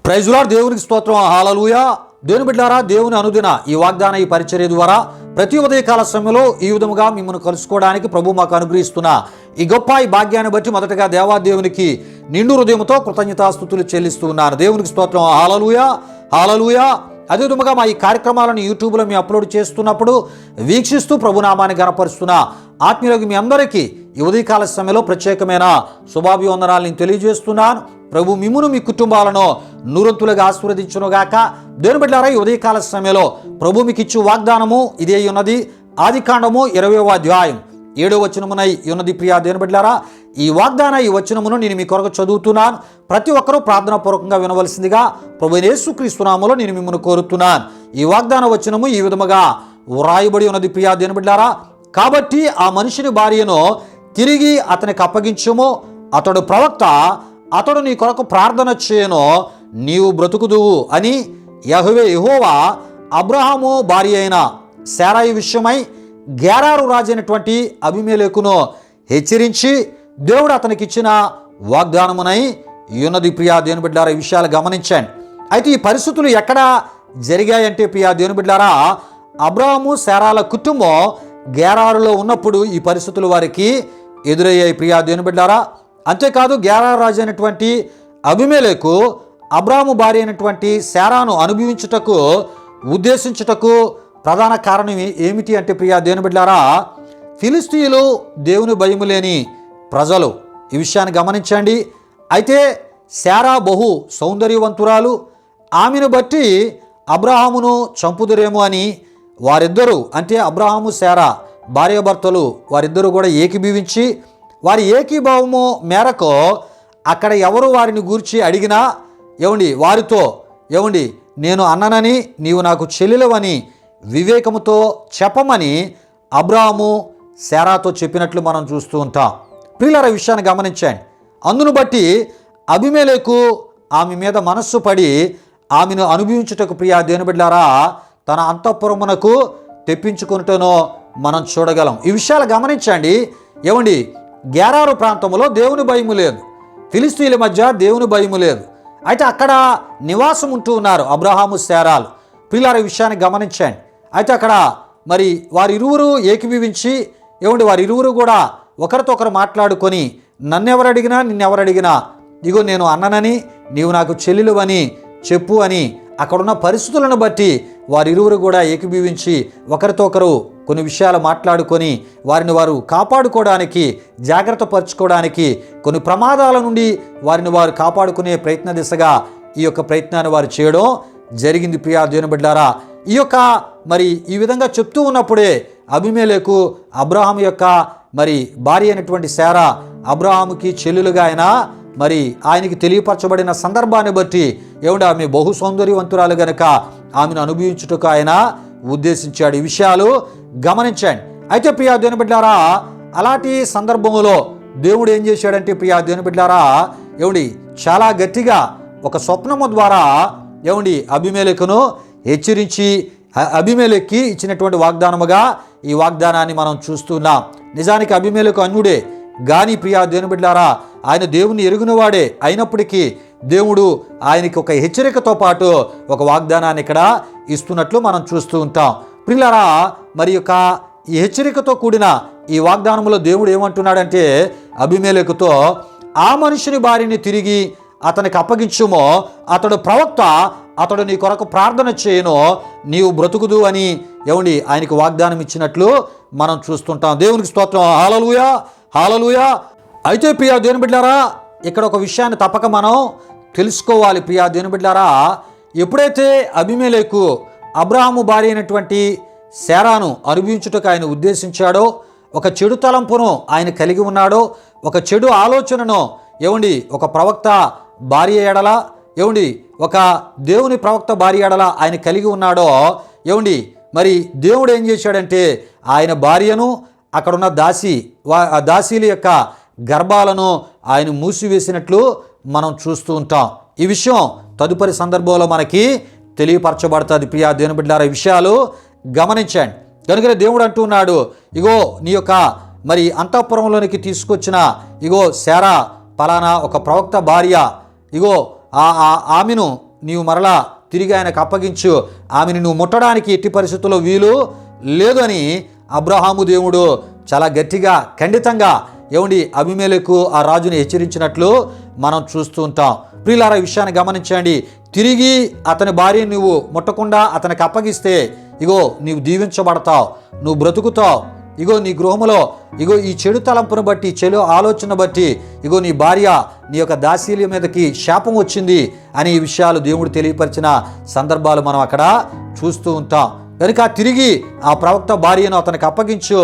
Praise lord. దేవునికి స్తోత్రం. హల్లెలూయా. దేవుని బిడ్డలారా, దేవుని అనుదిన ఈ వాగ్దాన ఈ పరిచర్య ద్వారా ప్రతి ఉదయకాల సమయంలో ఈ విధముగా మిమ్మల్ని కలుసుకోవడానికి ప్రభు మాకు అనుగ్రహిస్తున్న ఈ గొప్ప ఈ భాగ్యాన్ని బట్టి మొదటగా దేవాదేవునికి నిండు హృదయంతో కృతజ్ఞతాస్తుతులు చెల్లిస్తూ ఉన్నారు. దేవునికి స్తోత్రం. హల్లెలూయా, హల్లెలూయా. అదే విధముగా మా ఈ కార్యక్రమాలను యూట్యూబ్లో మేము అప్లోడ్ చేస్తున్నప్పుడు వీక్షిస్తూ ప్రభునామాన్ని గణపరుస్తున్న ఆత్మీయులకు మీ అందరికీ ఈ ఉదయకాల సమయంలో ప్రత్యేకమైన శుభాభివందనాలను తెలియజేస్తున్నాను. ప్రభు మిమ్మును మీ కుటుంబాలను నూరంతులుగా ఆశీర్వదించునుగాక. దేవుని బిడ్డలారా, ఈ ఉదయకాల సమయంలో ప్రభు మీకు ఇచ్చు వాగ్దానము ఇదే ఉన్నది. ఆదికాండము 20వ అధ్యాయం 7వ వచనమునై ఉన్నది. ప్రియా దేవుని బిడ్డలారా, ఈ వాగ్దాన ఈ వచనమును నేను మీ కొరకు చదువుతున్నాను. ప్రతి ఒక్కరూ ప్రార్థనాపూర్వకంగా వినవలసిందిగా ప్రభు యేసుక్రీస్తు నామములో నేను మిమ్మల్ని కోరుతున్నాను. ఈ వాగ్దాన వచనము ఈ విధముగా వ్రాయబడి ఉన్నది. ప్రియా దేవుని బిడ్డలారా, కాబట్టి ఆ మనిషిని భార్యను తిరిగి అతనికి అప్పగించుము, అతడు ప్రవక్త, అతడు నీ కొరకు ప్రార్థన చేయను, నీవు బ్రతుకుదువు అని యెహోవా అబ్రహాము భార్య అయిన శారాయి విషయమై గెరారు రాజు అయినటువంటి అబీమెలెకును హెచ్చరించి దేవుడు అతనికి ఇచ్చిన వాగ్దానమునై ఉన్నది. ప్రియా దేవుని బిడ్డలారా, ఈ విషయాలు గమనించండి. అయితే ఈ పరిస్థితులు ఎక్కడ జరిగాయంటే ప్రియా దేవుని బిడ్డలారా, అబ్రహాము శారాల కుటుంబం గెరారులో ఉన్నప్పుడు ఈ పరిస్థితులు వారికి ఎదురయ్యాయి. ప్రియా దేవుని బిడ్డలారా, అంతేకాదు గెరారు రాజు అయినటువంటి అబీమెలెకు అబ్రాహాము భార్య అయినటువంటి శారాను అనుభవించుటకు ఉద్దేశించుటకు ప్రధాన కారణం ఏమిటి అంటే ప్రియా దేవుని బిడ్డలారా, ఫిలిస్తీయులు దేవుని భయము లేని ప్రజలు. ఈ విషయాన్ని గమనించండి. అయితే శారా బహు సౌందర్యవంతురాలు, ఆమెను బట్టి అబ్రహామును చంపుదురేమో అని వారిద్దరూ, అంటే అబ్రహాము శారా భార్యాభర్తలు వారిద్దరూ కూడా ఏకీభవించి వారి ఏకీభావము మేరకు అక్కడ ఎవరు వారిని గూర్చి అడిగినా వారితో నేను అన్ననని నీవు నాకు చెల్లెలవని వివేకముతో చెప్పమని అబ్రాహాము శారాతో చెప్పినట్లు మనం చూస్తూ ఉంటాం. ప్రియులారా, విషయాన్ని గమనించండి. అందును బట్టి అబీమెలెకు ఆమె మీద మనస్సు పడి ఆమెను అనుభవించుటకు ప్రియా దేవుని బిడ్డలారా తన అంతఃపురమునకు తెప్పించుకున్నటనో మనం చూడగలం. ఈ విషయాలు గమనించండి. గెరారు ప్రాంతంలో దేవుని భయము లేదు, ఫిలిస్తీయుల మధ్య దేవుని భయము లేదు. అయితే అక్కడ నివాసం ఉంటూ ఉన్నారు అబ్రహాము శారాలు. ప్రియులారా, విషయాన్ని గమనించండి. అయితే అక్కడ మరి వారిరువురు ఏకీభవించి వారిరువురు కూడా ఒకరితో ఒకరు మాట్లాడుకొని నన్నెవరు అడిగినా నిన్నెవరు అడిగినా ఇగో నేను అన్ననని నీవు నాకు చెల్లెలువని చెప్పు అని అక్కడున్న పరిస్థితులను బట్టి వారిరువురు కూడా ఏకీభవించి ఒకరితో ఒకరు కొన్ని విషయాలు మాట్లాడుకొని వారిని వారు కాపాడుకోవడానికి, జాగ్రత్త పరచుకోవడానికి, కొన్ని ప్రమాదాల నుండి వారిని వారు కాపాడుకునే ప్రయత్న దిశగా ఈ యొక్క ప్రయత్నాన్ని వారు చేయడం జరిగింది. ప్రియా దేవుని బిడ్డలారా, ఈ విధంగా చెప్తూ ఉన్నప్పుడే అబీమెలెకు అబ్రహాము యొక్క భార్య అయినటువంటి శారా అబ్రహాముకి చెల్లెలుగా ఆయనకి తెలియపరచబడిన సందర్భాన్ని బట్టి ఆమె బహు సౌందర్యవంతురాలు గనక ఆమెను అనుభవించుటకు ఆయన ఉద్దేశించాడు. ఈ విషయాలు గమనించండి. అయితే ప్రియా దేవుని బిడ్డలారా, అలాంటి సందర్భంలో దేవుడు ఏం చేశాడంటే ప్రియా దేవుని బిడ్డలారా చాలా గట్టిగా ఒక స్వప్నము ద్వారా అబీమెలెకును హెచ్చరించి అబీమెలెక్కి ఇచ్చినటువంటి వాగ్దానముగా ఈ వాగ్దానాన్ని మనం చూస్తున్నాం. నిజానికి అబీమెలెకు అన్యుడే గాని ప్రియా దేవుని బిడ్డలారా ఆయన దేవుని ఎరుగునవాడే అయినప్పటికీ దేవుడు ఆయనకి ఒక హెచ్చరికతో పాటు ఒక వాగ్దానాన్ని ఇక్కడ ఇస్తున్నట్లు మనం చూస్తూ ఉంటాం. ప్రియులారా, ఈ హెచ్చరికతో కూడిన ఈ వాగ్దానంలో దేవుడు ఏమంటున్నాడంటే అబీమెలెకుతో ఆ మనిషిని భార్యని తిరిగి అతనికి అప్పగించుమో, అతడు ప్రవక్త, అతడు నీ కొరకు ప్రార్థన చేయను, నీవు బ్రతుకుదు అని ఆయనకి వాగ్దానం ఇచ్చినట్లు మనం చూస్తుంటాం. దేవునికి స్తోత్రం. హల్లెలూయా, హల్లెలూయా. అయితే ప్రియా దేవుని బిడ్డలారా, ఇక్కడ ఒక విషయాన్ని తప్పక మనం తెలుసుకోవాలి. ప్రియా దేవుని బిడ్డలారా, ఎప్పుడైతే అబీమెలెకు అబ్రహాము భార్య అయినటువంటి శారాను అనుభవించుటకు ఆయన ఉద్దేశించాడో, ఒక చెడు తలంపును ఆయన కలిగి ఉన్నాడో, ఒక చెడు ఆలోచనను ఒక ప్రవక్త భార్య ఎడల ఒక దేవుని ప్రవక్త భార్య ఎడల ఆయన కలిగి ఉన్నాడో దేవుడు ఏం చేశాడంటే ఆయన భార్యను అక్కడున్న దాసీల యొక్క గర్భాలను ఆయన మూసివేసినట్లు మనం చూస్తూ ఉంటాం. ఈ విషయం తదుపరి సందర్భంలో మనకి తెలియపరచబడుతుంది. ప్రియా దేవుని బిడ్డలారా, ఈ విషయాలు గమనించండి. కనుక దేవుడు అంటున్నాడు, ఇగో నీ యొక్క అంతఃపురంలోనికి తీసుకొచ్చిన శారా పలానా ఒక ప్రవక్త భార్య, ఆమెను నీవు మరలా తిరిగి ఆయనకు అప్పగించు, ఆమెను నువ్వు ముట్టడానికి ఎట్టి పరిస్థితుల్లో వీలు లేదు అని అబ్రహాము దేవుడు చాలా గట్టిగా ఖండితంగా అబీమెలెకు ఆ రాజుని హెచ్చరించినట్లు మనం చూస్తూ ఉంటాం. ప్రియులారా, ఈ విషయాన్ని గమనించండి. తిరిగి అతని భార్యను నువ్వు ముట్టకుండా అతనికి అప్పగిస్తే నీవు దీవించబడతావు, నువ్వు బ్రతుకుతావు. నీ గృహములో ఈ చెడు తలంపును బట్టి, చెడు ఆలోచన బట్టి నీ భార్య నీ యొక్క దాసీల్యం మీదకి శాపం వచ్చింది అని ఈ విషయాలు దేవుడు తెలియపరిచిన సందర్భాలు మనం అక్కడ చూస్తూ ఉంటాం. కనుక తిరిగి ఆ ప్రవక్త భార్యను అతనికి అప్పగించు,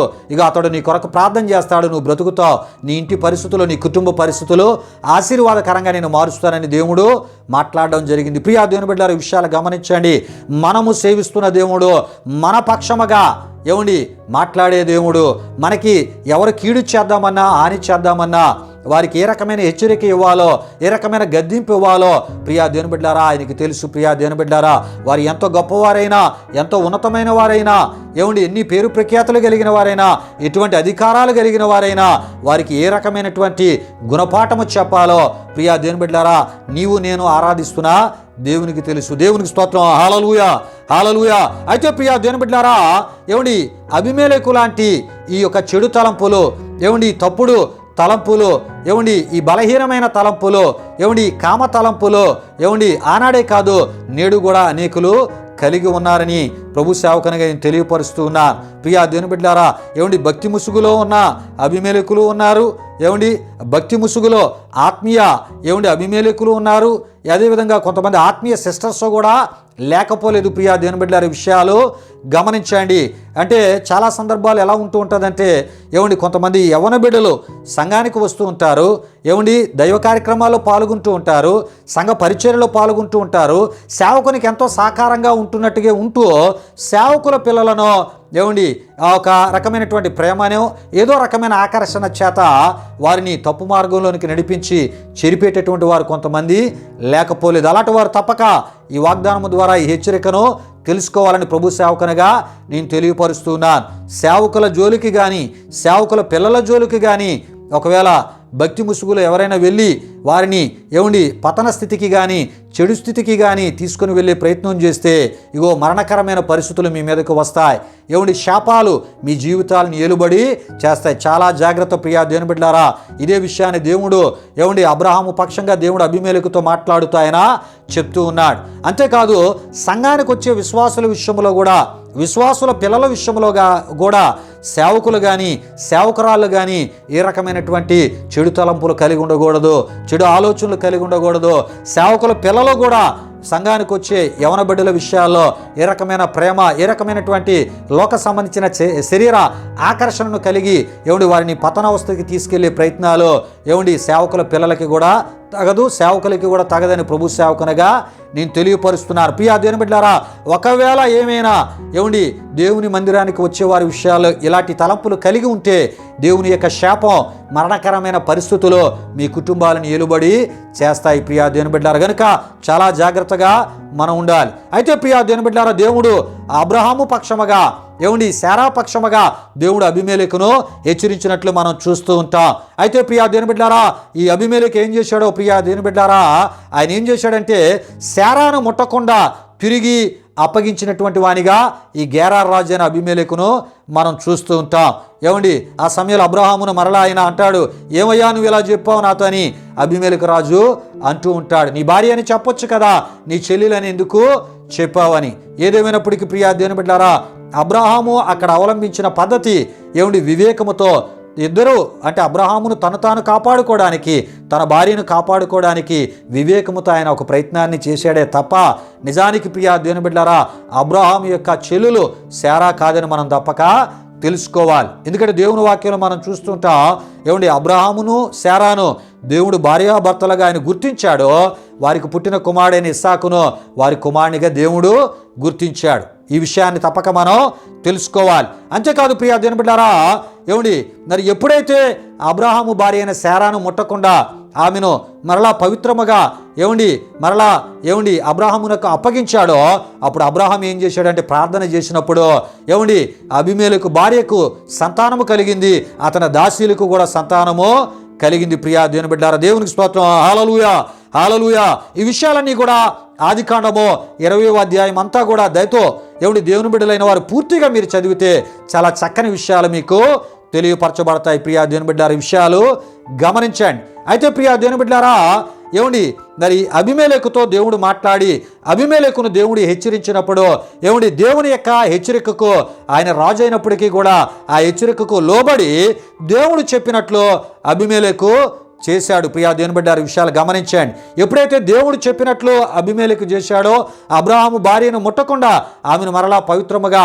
అతడు నీ కొరకు ప్రార్థన చేస్తాడు, నువ్వు బ్రతుకుతావు, నీ ఇంటి పరిస్థితులు, నీ కుటుంబ పరిస్థితులు ఆశీర్వాదకరంగా నేను మారుస్తానని దేవుడు మాట్లాడడం జరిగింది. ప్రియా దేవుని బిడ్డలారా, ఈ విషయాలు గమనించండి. మనము సేవిస్తున్న దేవుడు మన పక్షముగా మాట్లాడే దేవుడు. మనకి ఎవరు కీడు చేద్దామన్నా, హాని చేద్దామన్నా, వారికి ఏ రకమైన హెచ్చరిక ఇవ్వాలో, ఏ రకమైన గద్దింపు ఇవ్వాలో ప్రియా దేవుని బిడ్డలారా ఆయనకి తెలుసు. ప్రియా దేవుని బిడ్డలారా, వారు ఎంతో గొప్పవారైనా, ఎంతో ఉన్నతమైన వారైనా, ఎన్ని పేరు ప్రఖ్యాతులు కలిగిన వారైనా, ఎటువంటి అధికారాలు కలిగిన వారైనా, వారికి ఏ రకమైనటువంటి గుణపాఠము చెప్పాలో ప్రియా దేవుని బిడ్డలారా నీవు నేను ఆరాధిస్తున్నా దేవునికి తెలుసు. దేవునికి స్తోత్రం. హల్లెలూయా, హల్లెలూయా. అయితే ప్రియా దేవుని బిడ్డలారా, అబీమెలెకు లాంటి ఈ యొక్క చెడు తలంపులు, తప్పుడు తలంపులు, ఈ బలహీనమైన తలంపులు, కామ తలంపులు, ఆనాడే కాదు నేడు కూడా అనేకులు కలిగి ఉన్నారని ప్రభు సేవకునిగా నేను తెలియపరుస్తూ ఉన్నా. ప్రియా దేవుని బిడ్డలారా, భక్తి ముసుగులో ఉన్న అబీమెలెకులు ఉన్నారు, భక్తి ముసుగులో ఆత్మీయ అబీమెలెకులు ఉన్నారు. అదేవిధంగా కొంతమంది ఆత్మీయ సిస్టర్స్ కూడా లేకపోలేదు. ప్రియా దేవుని బిడ్డలారా, విషయాలు గమనించండి. అంటే చాలా సందర్భాలు ఎలా ఉంటూ ఉంటుందంటే కొంతమంది యవ్వన బిడ్డలు సంఘానికి వస్తూ ఉంటారు, దైవ కార్యక్రమాల్లో పాల్గొంటూ ఉంటారు, సంఘ పరిచర్యలో పాల్గొంటూ ఉంటారు, సేవకునికి ఎంతో సాకారంగా ఉంటున్నట్టుగా ఉంటూ సేవకుల పిల్లలను ఒక రకమైనటువంటి ప్రేమనో ఏదో రకమైన ఆకర్షణ చేత వారిని తప్పు మార్గంలోనికి నడిపించి చెరిపేటటువంటి వారు కొంతమంది లేకపోలేదు. అలాంటి వారు తప్పక ఈ వాగ్దానం ద్వారా ఈ హెచ్చరికను తెలుసుకోవాలని ప్రభు సేవకునిగా నేను తెలియపరుస్తున్నాను. సేవకుల జోలికి కానీ, సేవకుల పిల్లల జోలికి కానీ ఒకవేళ భక్తి ముసుగులో ఎవరైనా వెళ్ళి వారిని పతన స్థితికి కానీ, చెడు స్థితికి కానీ తీసుకుని వెళ్ళే ప్రయత్నం చేస్తే మరణకరమైన పరిస్థితులు మీ మీదకు వస్తాయి. శాపాలు మీ జీవితాలను ఏలుబడి చేస్తాయి. చాలా జాగ్రత్త ప్రియా దేవుని బిడ్డలారా. ఇదే విషయాన్ని దేవుడు అబ్రహాము పక్షంగా దేవుడు అబీమెలెకుతో మాట్లాడుతూ ఆయన చెప్తూ ఉన్నాడు. అంతేకాదు సంఘానికి వచ్చే విశ్వాసుల విషయంలో కూడా, విశ్వాసుల పిల్లల విషయంలో కూడా సేవకులు కానీ, సేవకురాళ్ళు కానీ ఏ రకమైనటువంటి చెడు తలంపులు కలిగి ఉండకూడదు, చెడు ఆలోచనలు కలిగి ఉండకూడదు. సేవకుల పిల్లలు కూడా సంఘానికి వచ్చే యవన బిడ్డల విషయాల్లో ఏ రకమైన ప్రేమ, ఏ రకమైనటువంటి లోక సంబంధించిన శరీర ఆకర్షణను కలిగి వారిని పతనావస్థకి తీసుకెళ్లే ప్రయత్నాలు సేవకుల పిల్లలకి కూడా తగదు, సేవకులకి కూడా తగదని ప్రభు సేవకునిగా నేను తెలియపరుస్తున్నాను. ప్రియా దేవుని బిడ్డలారా, ఒకవేళ ఏమైనా దేవుని మందిరానికి వచ్చే వారి విషయాలు ఇలాంటి తలంపులు కలిగి ఉంటే దేవుని యొక్క శాపం, మరణకరమైన పరిస్థితులు మీ కుటుంబాలను ఏలుబడి చేస్తాయి. ప్రియా దేవుని బిడ్డలారా, కనుక చాలా జాగ్రత్తగా మనం ఉండాలి. అయితే ప్రియా దేవుని బిడ్డలారా, దేవుడు అబ్రహాము పక్షముగా శారా పక్షముగా దేవుడు అబీమెలెకును హెచ్చరించినట్లు మనం చూస్తూ ఉంటాం. అయితే ప్రియా దేవుని బిడ్డలారా, ఈ అబీమెలెకు ఏం చేశాడో ప్రియా దేవుని బిడ్డలారా, ఆయన ఏం చేశాడంటే శారాను ముట్టకుండా తిరిగి అప్పగించినటువంటి వానిగా ఈ గేరార్ రాజు అయిన అబీమెలెకును మనం చూస్తూ ఉంటాం. ఆ సమయంలో అబ్రహామును మరలా ఆయన అంటాడు, ఏమయ్యా నువ్వు ఇలా చెప్పావు నాతో అని అబీమెలెకు రాజు అంటూ ఉంటాడు. నీ భార్య అని చెప్పొచ్చు కదా, నీ చెల్లెలని ఎందుకు చెప్పావని. ఏదేమైనప్పటికీ ప్రియా దేవుని బిడ్డలారా, అబ్రహాము అక్కడ అవలంబించిన పద్ధతి వివేకముతో ఇద్దరు అంటే అబ్రహామును తాను కాపాడుకోవడానికి, తన భార్యను కాపాడుకోవడానికి వివేకముతో ఆయన ఒక ప్రయత్నాన్ని చేశాడే తప్ప నిజానికి ప్రియా దేవుని బిడ్డలారా అబ్రహాము యొక్క చెల్లెలు శారా కాదని మనం తప్పక తెలుసుకోవాలి. ఎందుకంటే దేవుని వాక్యంలో మనం చూస్తుంటాం అబ్రహామును శారాను దేవుడు భార్యాభర్తలుగా ఆయన గుర్తించాడు. వారికి పుట్టిన కుమారుడైన ఇస్సాకును వారి కుమారునిగా దేవుడు గుర్తించాడు. ఈ విషయాన్ని తప్పక మనం తెలుసుకోవాలి. అంతేకాదు ప్రియా దేవుని బిడ్డలారా మరి ఎప్పుడైతే అబ్రహాము భార్య అయిన శారాను ముట్టకుండా ఆమెను మరలా పవిత్రముగా మరలా అబ్రహామునకు అప్పగించాడో అప్పుడు అబ్రహాం ఏం చేశాడంటే ప్రార్థన చేసినప్పుడు అబీమెలెకు భార్యకు సంతానము కలిగింది, అతని దాసీలకు కూడా సంతానము కలిగింది. ప్రియా దేవుని బిడ్డారా, దేవునికి స్తోత్రం. హల్లెలూయా, హల్లెలూయా. ఈ విషయాలన్నీ కూడా ఆదికాండము 20వ అధ్యాయం అంతా కూడా దయతో దేవుని బిడ్డలైన వారు పూర్తిగా మీరు చదివితే చాలా చక్కని విషయాలు మీకు తెలియపరచబడతాయి. ప్రియా దేవుని బిడ్డారా, విషయాలు గమనించండి. అయితే ప్రియా దేవుని బిడ్డారా, మరి అబీమెలెకుతో దేవుడు మాట్లాడి అబీమెలెకును దేవుడు హెచ్చరించినప్పుడు దేవుని యొక్క హెచ్చరికకు ఆయన రాజు అయినప్పటికీ కూడా ఆ హెచ్చరికకు లోబడి దేవుడు చెప్పినట్లు అబీమెలెకు చేశాడు. ప్రియా దేవుని బిడ్డారు, విషయాలు గమనించండి. ఎప్పుడైతే దేవుడు చెప్పినట్లు అబీమెలెకు చేశాడో అబ్రాహాము భార్యను ముట్టకుండా ఆమెను మరలా పవిత్రముగా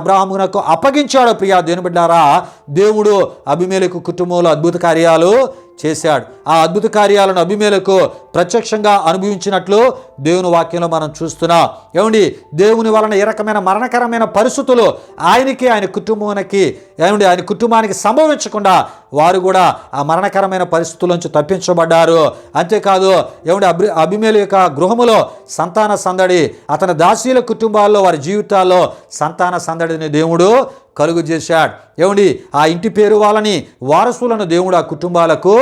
అబ్రాహామునకు అప్పగించాడో ప్రియా దేవుని బిడ్డారా, దేవుడు అబీమెలెకు కుటుంబంలో అద్భుత కార్యాలు చేశాడు. ఆ అద్భుత కార్యాలను అబీమెలెకు ప్రత్యక్షంగా అనుభవించినట్లు దేవుని వాక్యంలో మనం చూస్తున్నాం. దేవుని వలన ఏ రకమైన మరణకరమైన పరిస్థితులు ఆయనకి ఆయన కుటుంబానికి సంభవించకుండా వారు కూడా ఆ మరణకరమైన పరిస్థితుల నుంచి తప్పించబడ్డారు. అంతేకాదు అబీమెలెకు యొక్క గృహములో సంతాన సందడి, అతని దాసీల కుటుంబాల్లో వారి జీవితాల్లో సంతాన సందడిని దేవుడు కలుగు చేశాడు. ఆ ఇంటి పేరు వాళ్ళని వారసులను దేవుడు ఆ కుటుంబాలకు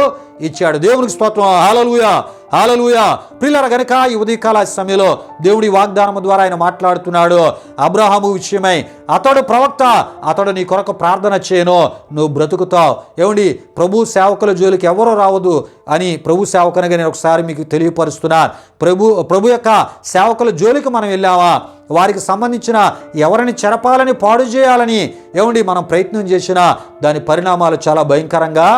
ఇచ్చాడు. దేవునికి స్తోత్రం. హల్లెలూయా, హల్లెలూయా. ప్రియులారా, గనుక ఈ ఉదయకాల సమయంలో దేవుడి వాగ్దానం ద్వారా ఆయన మాట్లాడుతున్నాడు. అబ్రాహాము విషయమై అతడు ప్రవక్త, అతడు నీ కొరకు ప్రార్థన చేయను, నువ్వు బ్రతుకుతావు. ప్రభు సేవకుల జోలికి ఎవరో రావద్దు అని ప్రభు సేవకునిగా నేను ఒకసారి మీకు తెలియపరుస్తున్నాను. ప్రభు యొక్క సేవకుల జోలికి మనం వెళ్ళామా, వారికి సంబంధించిన ఎవరిని చెరపాలని పాడు చేయాలని మనం ప్రయత్నం చేసినా దాని పరిణామాలు చాలా భయంకరంగా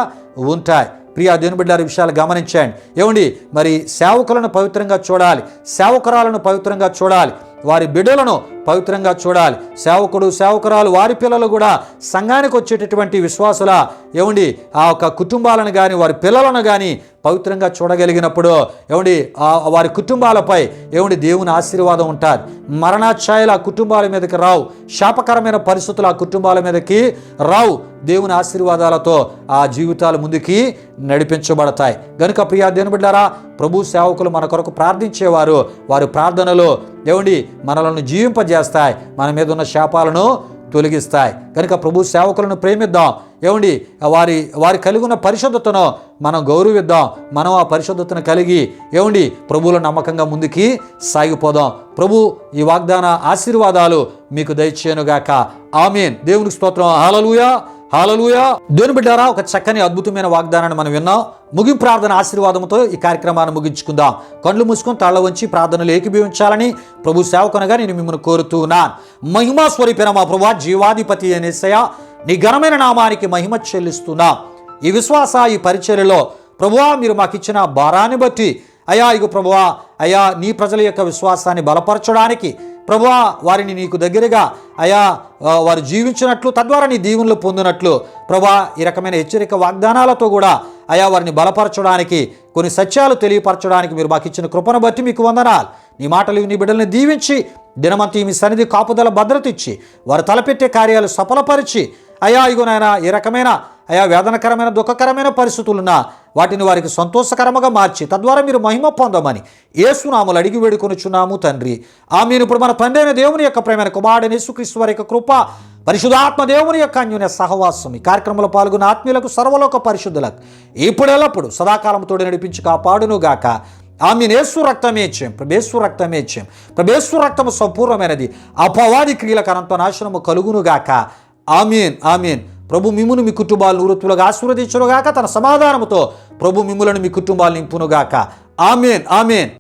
ఉంటాయి. ప్రియా దేవుని బిడ్డలారా, విషయాలు గమనించండి. మరి సేవకులను పవిత్రంగా చూడాలి, సేవకురాలను పవిత్రంగా చూడాలి, వారి బిడ్డలను పవిత్రంగా చూడాలి. సేవకురాలు వారి పిల్లలు కూడా సంఘానికి వచ్చేటటువంటి విశ్వాసుల ఆ యొక్క కుటుంబాలను కానీ వారి పిల్లలను కానీ పవిత్రంగా చూడగలిగినప్పుడు వారి కుటుంబాలపై దేవుని ఆశీర్వాదం ఉంటుంది. మరణాఛాయలు ఆ కుటుంబాల మీదకి రావు, శాపకరమైన పరిస్థితులు ఆ కుటుంబాల మీదకి రావు. దేవుని ఆశీర్వాదాలతో ఆ జీవితాలు ముందుకి నడిపించబడతాయి. గనుక ప్రియా దేవుని బిడ్డలారా, ప్రభు సేవకులు మన కొరకు ప్రార్థించేవారు, వారి ప్రార్థనలు మనలను జీవింపజేస్తాయి, మన మీద ఉన్న శాపాలను తొలగిస్తాయి. కనుక ప్రభు సేవకులను ప్రేమిద్దాం. వారి కలిగి ఉన్న పరిశుద్ధతను మనం గౌరవిద్దాం. మనం ఆ పరిశుద్ధతను కలిగి ప్రభువులో నమ్మకంగా ముందుకి సాగిపోదాం. ప్రభు ఈ వాగ్దాన ఆశీర్వాదాలు మీకు దయచేయనుగాక. ఆమేన్. దేవునికి స్తోత్రం. హల్లెలూయా, హల్లెలూయా. దేవుని బిడ్డారా, ఒక చక్కని అద్భుతమైన వాగ్దానాన్ని మనం విన్నాం. ముగింపు ప్రార్థన ఆశీర్వాదంతో ఈ కార్యక్రమాన్ని ముగించుకుందాం. కళ్ళు మూసుకొని తాళ్ళ వంచి ప్రార్థనలు ఏకీభవించాలని ప్రభు సేవకునిగా నేను మిమ్మల్ని కోరుతున్నాను. మహిమా స్వరూపైన మా ప్రభువా, జీవాధిపతి అయిన యేసయ్య, నీ ఘనమైన నామానికి మహిమ చెల్లిస్తున్నాం. ఈ విశ్వాస ఈ పరిచర్యలో ప్రభువా, మీరు మాకు ఇచ్చిన భారాన్ని బట్టి ప్రభువా నీ ప్రజల యొక్క విశ్వాసాన్ని బలపరచడానికి ప్రభువా, వారిని నీకు దగ్గరగా వారు జీవించినట్లు, తద్వారా నీ దీవెనలు పొందినట్లు ప్రభువా, ఈ రకమైన హెచ్చరిక వాగ్దానాలతో కూడా వారిని బలపరచడానికి, కొన్ని సత్యాలు తెలియపరచడానికి మీరు మాకు ఇచ్చిన కృపను బట్టి మీకు వందనాలు. నీ మాటలు నీ బిడ్డల్ని దీవించి దినమంతా మీ సన్నిధి కాపుదల భద్రత ఇచ్చి వారు తలపెట్టే కార్యాలు సఫలపరిచి నాయన ఈ రకమైన వేదనకరమైన దుఃఖకరమైన పరిస్థితులున్నా వాటిని వారికి సంతోషకరముగా మార్చి తద్వారా మీరు మహిమ పొందమని యేసు నామములో అడిగి వేడుకొనుచున్నాము తండ్రి. ఆమేన్. ఇప్పుడు మన తండ్రి అయిన దేవుని యొక్క ప్రేమైన కుమారుడైన యేసుక్రీస్తు వారి యొక్క కృప, పరిశుద్ధాత్మ దేవుని యొక్క అన్యోన్య సహవాసం ఈ కార్యక్రమంలో పాల్గొన్న ఆత్మీయులకు సర్వలోక పరిశుద్ధులకు ఇప్పుడెల్లప్పుడు సదాకాలం తోడు నడిపించి కాపాడును గాక. ఆమేన్. యేసు రక్తమే జయం, ప్రభేశ్వర రక్తమే జయం, ప్రభేశ్వర రక్తము సంపూర్ణమైనది, అపవాది క్రియలకు అనంత నాశనము కలుగును గాక. ఆమేన్, ఆమేన్. ప్రభు మిమ్మును మీ కుటుంబాలను వృత్తులుగా ఆశీర్వదించునుగాక. తన సమాధానముతో ప్రభు మిమ్ములను మీ కుటుంబాలు నింపునుగాక. ఆమేన్, ఆమేన్.